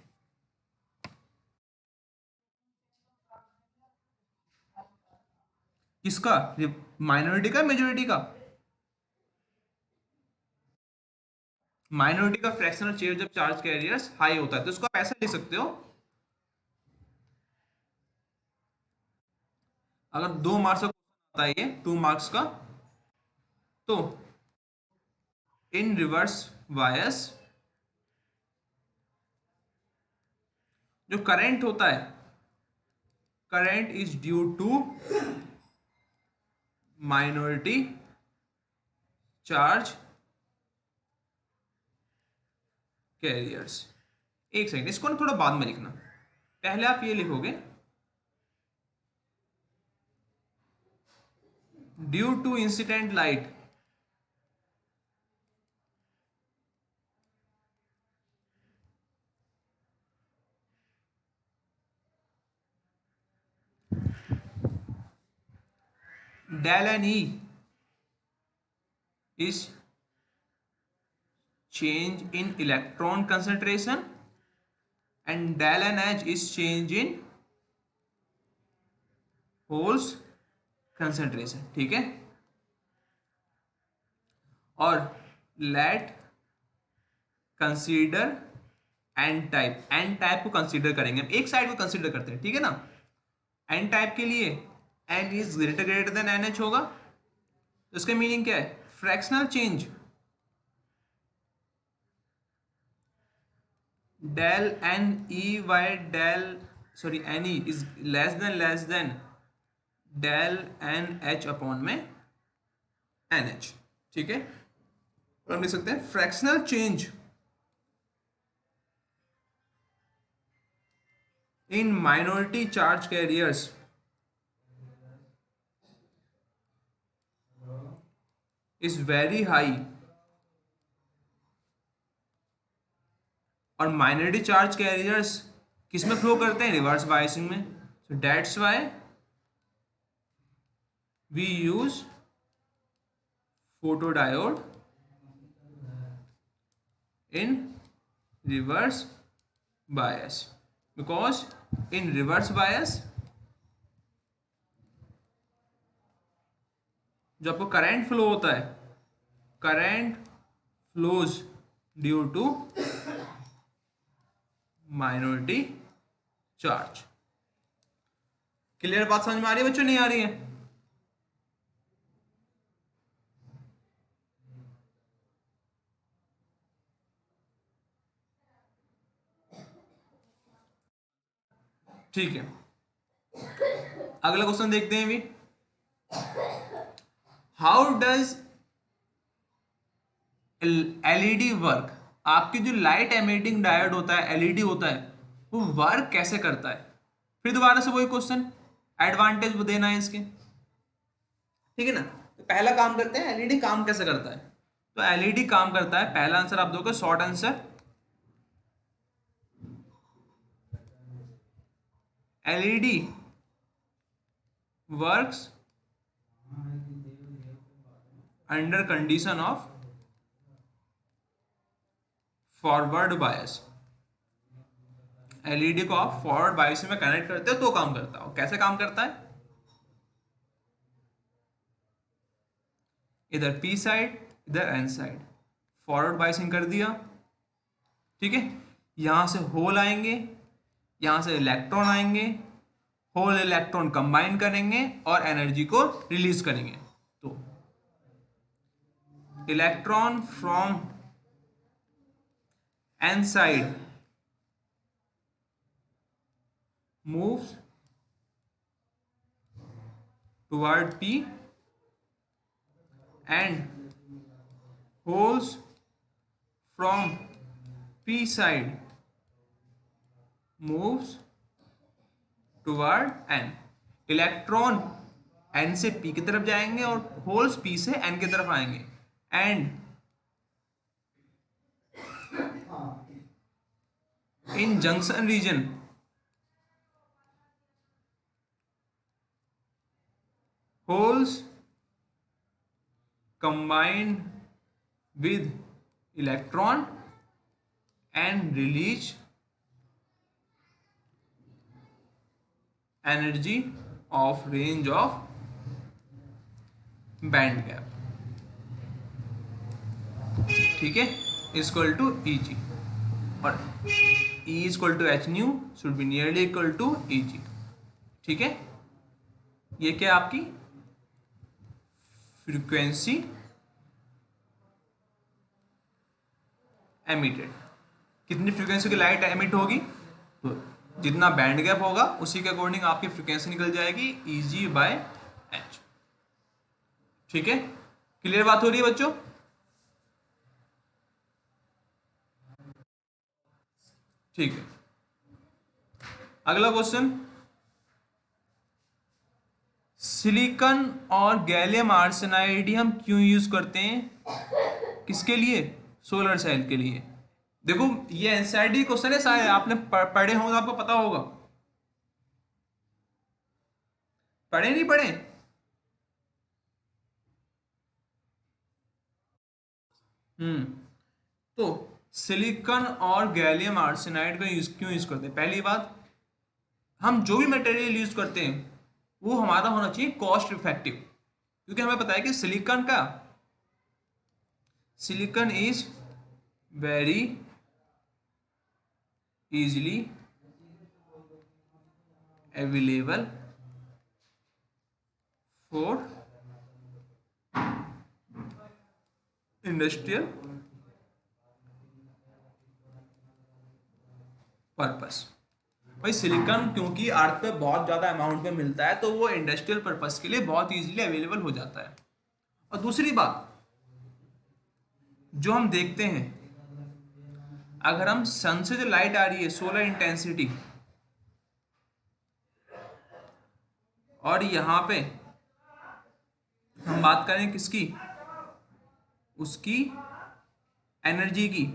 किसका? माइनॉरिटी का, मेजोरिटी का? माइनॉरिटी का फ्रैक्शनल चेंज जब चार्ज कैरियर्स हाई होता है तो उसको आप ऐसा लिख सकते हो। अगर 2 मार्क्स का क्वेश्चन आता है, ये 2 मार्क्स का, तो इन रिवर्स बायस जो करंट होता है, current is due to minority charge carriers. एक सेकंड, इसको ना थोड़ा बाद में लिखना। पहले आप ये लिखोगे due to incident light del and E is change in electron concentration and del and H is change in holes concentration, ठीक है। और let consider N type, N type को कंसीडर करेंगे हम, एक साइड को कंसीडर करते हैं, ठीक है ना। एन टाइप के लिए N is greater than N H होगा। तो इसका मीनिंग क्या है? Fractional change del n e y del, sorry N E is less than del n h upon में एन एच, ठीक है। और हम लिख सकते हैं fractional change in minority charge carriers is very high. और माइनॉरिटी चार्ज कैरियर्स किस में फ्लो करते हैं? रिवर्स बायसिंग में। So that's why we use photodiode in reverse bias, because in reverse bias जो आपको करंट फ्लो होता है, current flows due to minority charge. Clear बात समझ में आ रही है बच्चों, नहीं आ रही है? ठीक है, अगला क्वेश्चन देखते हैं भी। How does LED work? आपकी जो लाइट एमिटिंग डायोड होता है, एलईडी होता है, वो वर्क कैसे करता है? फिर दोबारा से वही क्वेश्चन, एडवांटेज वो देना है इसके, ठीक है ना। तो पहला काम करते हैं, एलईडी काम कैसे करता है। तो एलईडी काम करता है, पहला आंसर आप दोगे short answer, LED works under condition of forward bias. LED को आप फॉरवर्ड बायस में कनेक्ट करते हो तो काम करता है। कैसे काम करता है? इधर पी साइड, इधर एन साइड, फॉरवर्ड बायसिंग कर दिया, ठीक है। यहां से होल आएंगे, यहां से इलेक्ट्रॉन आएंगे, होल इलेक्ट्रॉन कंबाइन करेंगे और एनर्जी को रिलीज करेंगे। तो electron from N side moves toward P and holes from P side moves toward N। Electron N से P की तरफ जाएंगे और होल्स P से N की तरफ आएंगे and in junction region holes combined with electron and release energy of range of band gap, ठीक है, इक्वल टू ई जी, और E equal to h nu should be nearly equal to E g, ठीक है। ये क्या आपकी frequency emitted, कितनी frequency की लाइट एमिट होगी, तो जितना बैंड गैप होगा उसी के अकॉर्डिंग आपकी फ्रीक्वेंसी निकल जाएगी Eg बाय एच, ठीक है। क्लियर बात हो रही है बच्चों? ठीक है, अगला क्वेश्चन, सिलिकॉन और गैलियम आर्सेनाइड हम क्यों यूज करते हैं? किसके लिए? सोलर सेल के लिए। देखो ये एनसीईआरटी क्वेश्चन है, सारे आपने पढ़े होंगे, आपको पता होगा। पढ़े नहीं पढ़े? तो सिलिकॉन और गैलियम आर्सेनाइड का क्यों यूज करते हैं? पहली बात, हम जो भी मटेरियल यूज करते हैं वो हमारा होना चाहिए कॉस्ट इफेक्टिव, क्योंकि हमें पता है कि silicon is very easily available for industrial purpose. भाई सिलिकॉन क्योंकि अर्थ पे बहुत ज़्यादा अमाउंट में मिलता है तो वो इंडस्ट्रियल पर्पस के लिए बहुत इजीली अवेलेबल हो जाता है। और दूसरी बात जो हम देखते हैं, अगर हम सन से जो लाइट आ रही है, सोलर इंटेंसिटी, और यहाँ पे हम बात करें किसकी, उसकी एनर्जी की,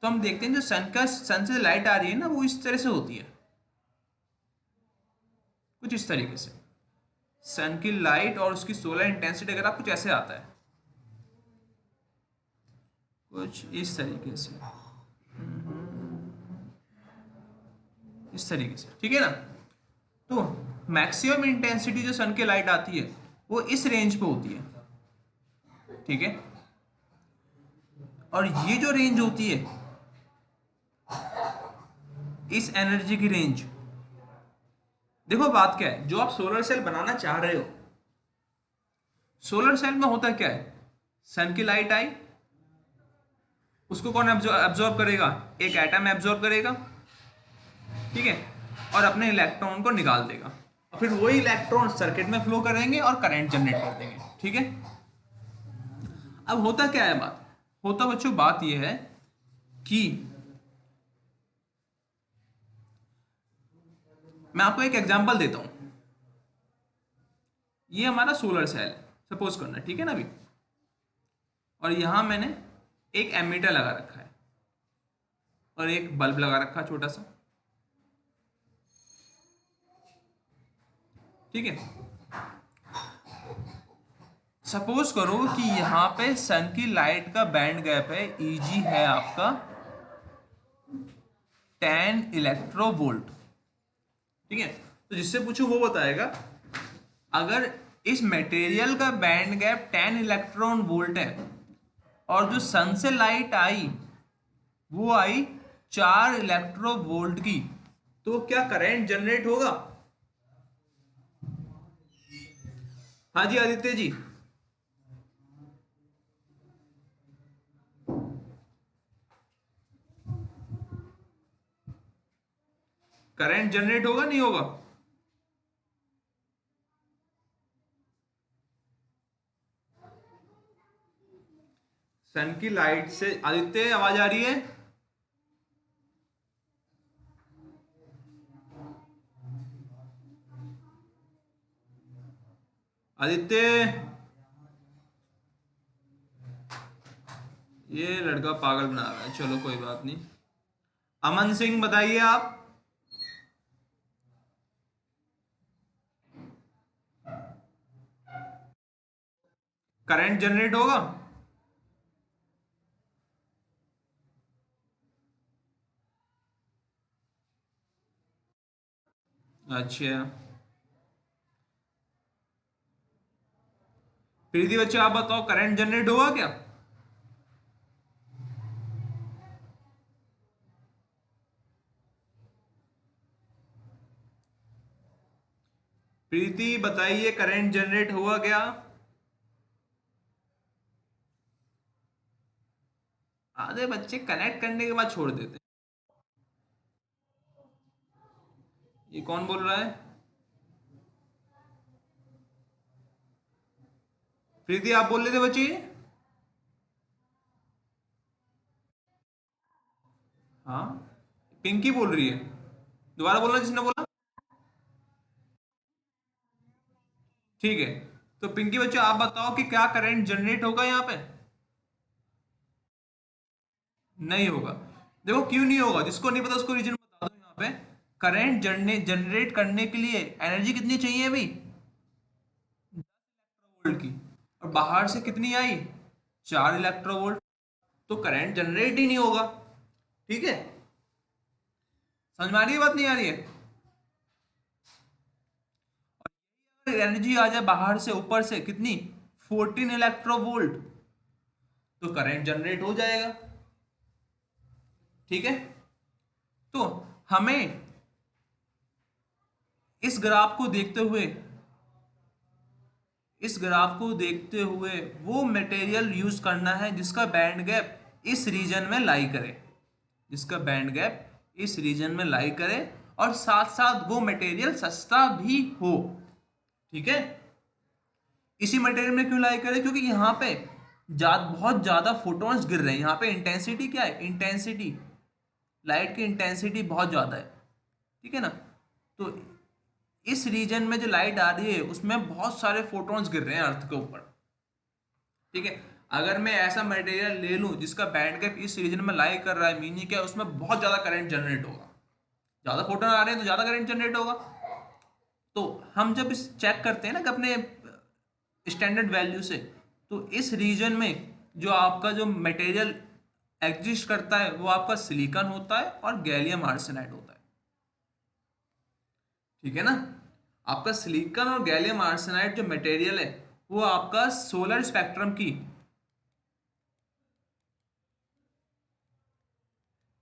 तो हम देखते हैं जो सन से लाइट आ रही है ना, वो इस तरह से होती है, कुछ इस तरीके से। सन की लाइट और उसकी सोलर इंटेंसिटी अगर आप कुछ ऐसे आता है, कुछ इस तरीके से, इस तरीके से, ठीक है ना। तो मैक्सिमम इंटेंसिटी जो सन की लाइट आती है वो इस रेंज पे होती है, ठीक है। और ये जो रेंज होती है, इस एनर्जी की रेंज, देखो बात क्या है, जो आप सोलर सेल बनाना चाह रहे हो, सोलर सेल में होता क्या है, सन की लाइट आई, उसको कौन एब्जॉर्ब करेगा, एक एटम एब्जॉर्ब करेगा, ठीक है, और अपने इलेक्ट्रॉन को निकाल देगा, और फिर वही इलेक्ट्रॉन सर्किट में फ्लो करेंगे और करंट जनरेट कर देंगे, ठीक है। अब होता क्या है, होता बच्चों बात यह है कि मैं आपको एक एग्जांपल देता हूं। ये हमारा सोलर सेल है, सपोज करना, ठीक है ना अभी, और यहां मैंने एक एमीटर लगा रखा है और एक बल्ब लगा रखा छोटा सा, ठीक है। सपोज करो कि यहां पे सन की लाइट का बैंड गैप है, ईजी है आपका 10 इलेक्ट्रोवोल्ट, ठीक है। तो जिससे पूछूं वो बताएगा, अगर इस मटेरियल का बैंड गैप 10 इलेक्ट्रॉन वोल्ट है और जो सन से लाइट आई वो आई 4 इलेक्ट्रोवोल्ट की, तो क्या करंट जनरेट होगा? हाँ जी आदित्य जी, करंट जनरेट होगा नहीं होगा? सन की लाइट से, आदित्य आवाज आ रही है? आदित्य, ये लड़का पागल बना रहा है, चलो कोई बात नहीं। अमन सिंह बताइए आप। करंट जनरेट होगा? अच्छा, प्रीति बच्चे आप बताओ, करंट जनरेट होगा क्या? प्रीति बताइए, करंट जनरेट हुआ क्या? आधे बच्चे कनेक्ट करने के बाद छोड़ देते हैं। ये कौन बोल रहा है? प्रीति आप बोल रहे थे बच्चे? हाँ, पिंकी बोल रही है, दोबारा बोलना जिसने बोला। ठीक है, तो पिंकी बच्चे आप बताओ कि क्या करंट जनरेट होगा यहाँ पे? नहीं होगा। देखो क्यों नहीं होगा, जिसको नहीं पता उसको रीजन बता दो। यहाँ पे करंट जनरेट करने के लिए एनर्जी कितनी चाहिए अभी, वोल्ट की, और बाहर से कितनी आई, 4 इलेक्ट्रोवोल्ट, तो करंट जनरेट ही नहीं होगा, ठीक है। समझ में आ रही है बात, नहीं आ रही है? एनर्जी आ जाए बाहर से, ऊपर से कितनी, 14 इलेक्ट्रोवोल्ट, तो करंट जनरेट हो जाएगा, ठीक है। तो हमें इस ग्राफ को देखते हुए, इस ग्राफ को देखते हुए वो मटेरियल यूज करना है जिसका बैंड गैप इस रीजन में लाई करे, जिसका बैंड गैप इस रीजन में लाई करे, और साथ साथ वो मटेरियल सस्ता भी हो, ठीक है। इसी मटेरियल में क्यों लाई करे, क्योंकि यहाँ पे बहुत ज्यादा फोटॉन्स गिर रहे हैं, यहाँ पे इंटेंसिटी क्या है, इंटेंसिटी, लाइट की इंटेंसिटी बहुत ज्यादा है, ठीक है ना। तो इस रीजन में जो लाइट आ रही है उसमें बहुत सारे फोटॉन्स गिर रहे हैं अर्थ के ऊपर, ठीक है। अगर मैं ऐसा मटेरियल ले लूं जिसका बैंड गैप इस रीजन में लाई कर रहा है, मीनिंग क्या है, उसमें बहुत ज्यादा करंट जनरेट होगा, ज्यादा फोटोन आ रहे हैं तो ज्यादा करंट जनरेट होगा। तो हम जब इस चेक करते हैं ना कि अपने स्टैंडर्ड वैल्यू से, तो इस रीजन में जो आपका जो मटेरियल एग्जिस्ट करता है वो आपका सिलिकॉन होता है और गैलियम आर्सेनाइड होता है, ठीक है ना। आपका सिलिकॉन और गैलियम आर्सेनाइड जो मटेरियल है वो आपका सोलर स्पेक्ट्रम की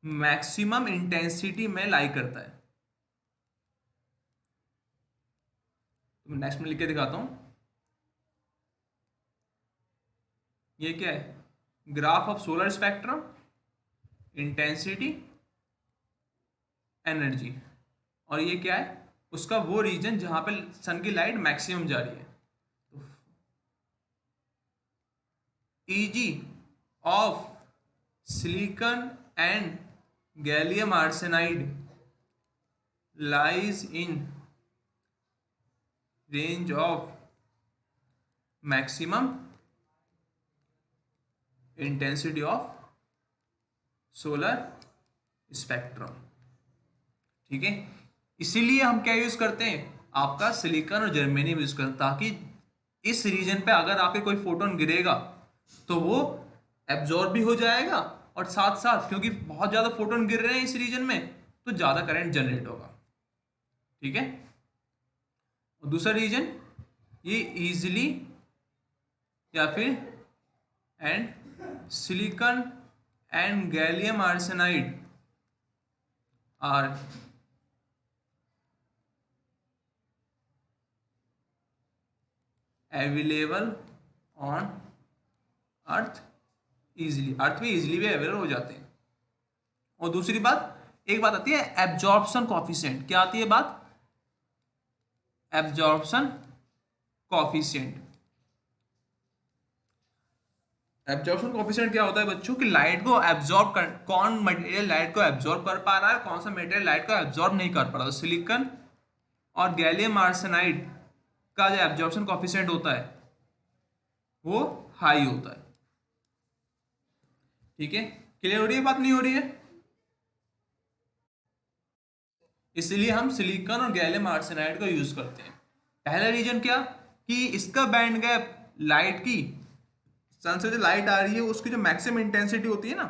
मैक्सिमम इंटेंसिटी में लाई करता है। तो मैं नेक्स्ट में लिख के दिखाता हूं। ये क्या है? Graph of solar spectrum, intensity, energy. और ये क्या है? उसका वो रीजन जहां पे सन की लाइट मैक्सिमम जा रही है। Easy of silicon and gallium arsenide lies in range of maximum intensity of solar spectrum। ठीक है, इसीलिए हम क्या यूज करते हैं, आपका सिलिकॉन और जर्मेनियम यूज करते हैं, ताकि इस रीजन पे अगर आपके कोई फोटोन गिरेगा तो वो एब्जॉर्ब भी हो जाएगा, और साथ साथ क्योंकि बहुत ज्यादा फोटोन गिर रहे हैं इस रीजन में तो ज्यादा करंट जनरेट होगा। ठीक है, और दूसरा रीजन ये इजीली या फिर and silicon and gallium arsenide are available on earth easily, earth में इजीली भी अवेलेबल हो जाते हैं। और दूसरी बात, एक बात आती है एब्जॉर्प्शन कॉफिशिएंट। क्या आती है बात? Absorption coefficient. एब्जॉर्प्शन कॉफिशिएंट क्या होता है बच्चों? कि लाइट को एब्जॉर्ब कर, कौन मटेरियल लाइट को एब्जॉर्ब कर पा रहा है, कौन सा मटेरियल लाइट को एब्जॉर्ब नहीं कर पा रहा। तो सिलिकॉन और गैलियम आर्सेनाइड का जो एब्जॉर्प्शन कॉफिशिएंट होता है वो हाई होता है। ठीक है, क्लियर हो रही है बात? नहीं हो रही है? इसलिए हम सिलिकॉन और गैलियम आर्सेनाइड का यूज करते हैं। पहला रीजन क्या? कि इसका बैंड गैप लाइट की, सन से जो लाइट आ रही है उसकी जो मैक्सिमम इंटेंसिटी होती है ना,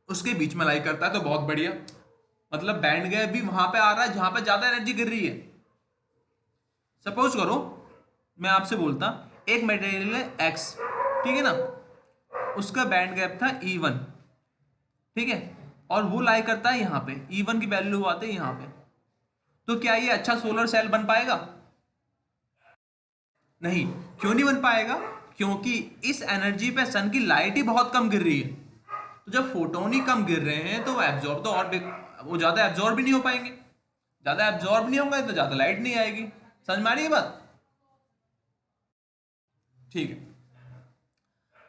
उसके बीच में लाई करता है। तो बहुत बढ़िया, मतलब बैंड गैप भी वहां पे आ रहा है जहां पे ज्यादा एनर्जी गिर रही है। सपोज करो मैं आपसे बोलता एक मटेरियल है एक्स, ठीक है ना, उसका बैंड गैप था E1, ठीक है, और वो लाई करता है यहाँ पे, E1 की वैल्यू आती है यहाँ पे। तो क्या ये अच्छा सोलर सेल बन पाएगा? नहीं। क्यों नहीं बन पाएगा? क्योंकि इस एनर्जी पे सन की लाइट ही बहुत कम गिर रही है। तो जब फोटोन ही कम गिर रहे हैं तो एब्जॉर्ब तो और वो ज्यादा एब्जॉर्ब भी नहीं हो पाएंगे। ज्यादा एब्जॉर्ब नहीं होंगे तो ज्यादा लाइट नहीं आएगी। समझ में आ रही है बात? ठीक है,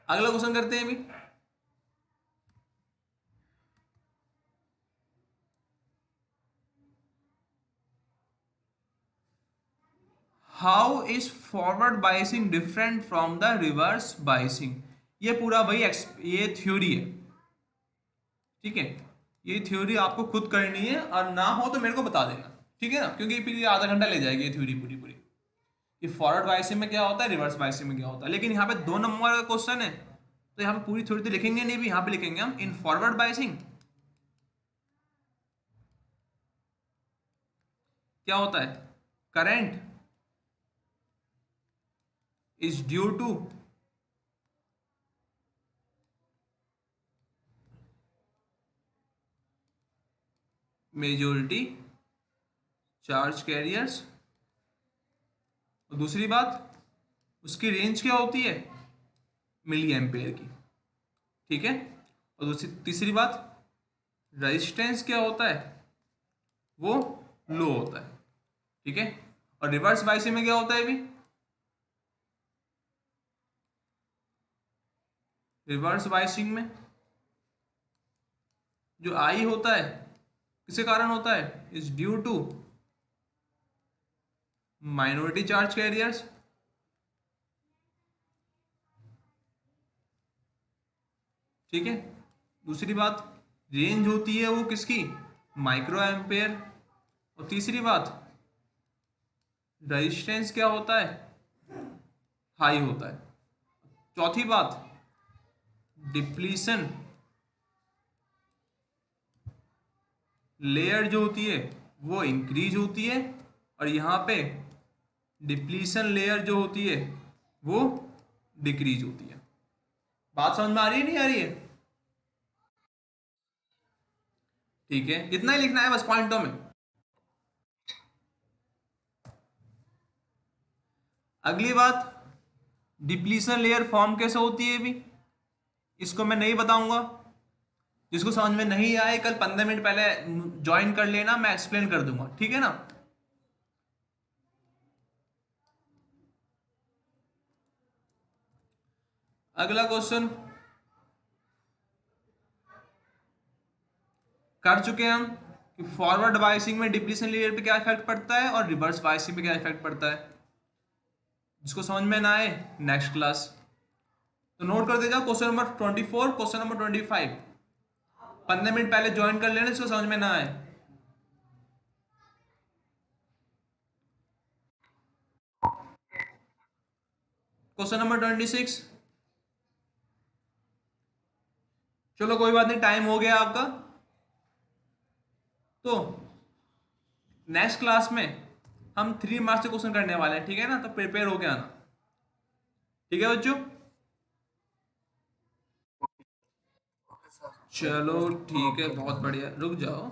अगला क्वेश्चन करते हैं अभी। How is forward biasing different from the reverse biasing? ये पूरा भाई ये थ्योरी है। ठीक है, ये थ्योरी आपको खुद करनी है, और ना हो तो मेरे को बता देना। ठीक है ना, क्योंकि फिर ये आधा घंटा ले जाएगी ये थ्योरी पूरी पूरी, कि फॉरवर्ड बाइसिंग में क्या होता है, रिवर्स बाइसिंग में क्या होता है। लेकिन यहाँ पे 2 नंबर का क्वेश्चन है तो यहाँ पे पूरी थ्योरी तो लिखेंगे नहीं, भी यहाँ पे लिखेंगे हम इन फॉरवर्ड बाइसिंग क्या होता है, current is due to majority charge carriers. और दूसरी बात, उसकी रेंज क्या होती है, मिली एम्पेयर की। ठीक है, और दूसरी तीसरी बात, रेजिस्टेंस क्या होता है, वो लो होता है। ठीक है, और रिवर्स बाइसिंग में क्या होता है भी, रिवर्स बाइसिंग में जो आई होता है किसके कारण होता है, is due to minority charge carriers. ठीक है, दूसरी बात, रेंज होती है वो किसकी, माइक्रो एम्पेयर। और तीसरी बात, रेजिस्टेंस क्या होता है, हाई होता है। चौथी बात, डिप्लीशन लेयर जो होती है वो इंक्रीज होती है। और यहाँ पे डिप्लीशन लेयर जो होती है वो डिक्रीज होती है। बात समझ में आ रही है नहीं आ रही है? ठीक है, इतना ही लिखना है बस पॉइंटों में। अगली बात, डिप्लीशन लेयर फॉर्म कैसे होती है भी, इसको मैं नहीं बताऊंगा। जिसको समझ में नहीं आए कल 15 मिनट पहले ज्वाइन कर लेना, मैं एक्सप्लेन कर दूंगा, ठीक है ना। अगला क्वेश्चन कर चुके हैं हम कि फॉरवर्ड बायसिंग में डिप्लीशन लेयर पे क्या इफेक्ट पड़ता है और रिवर्स बायसिंग पे क्या इफेक्ट पड़ता है। जिसको समझ में ना आए नेक्स्ट क्लास तो नोट कर दे जाओ, question number 24, question number 25। 15 minute पहले ज्वाइन कर लेना जिसको समझ में ना आए। क्वेश्चन नंबर 26, चलो कोई बात नहीं, टाइम हो गया आपका। तो नेक्स्ट क्लास में हम 3 मार्क्स के क्वेश्चन करने वाले हैं, ठीक है ना, तो प्रिपेयर होके आना, ठीक है बच्चों। चलो ठीक है, बहुत बढ़िया, रुक जाओ।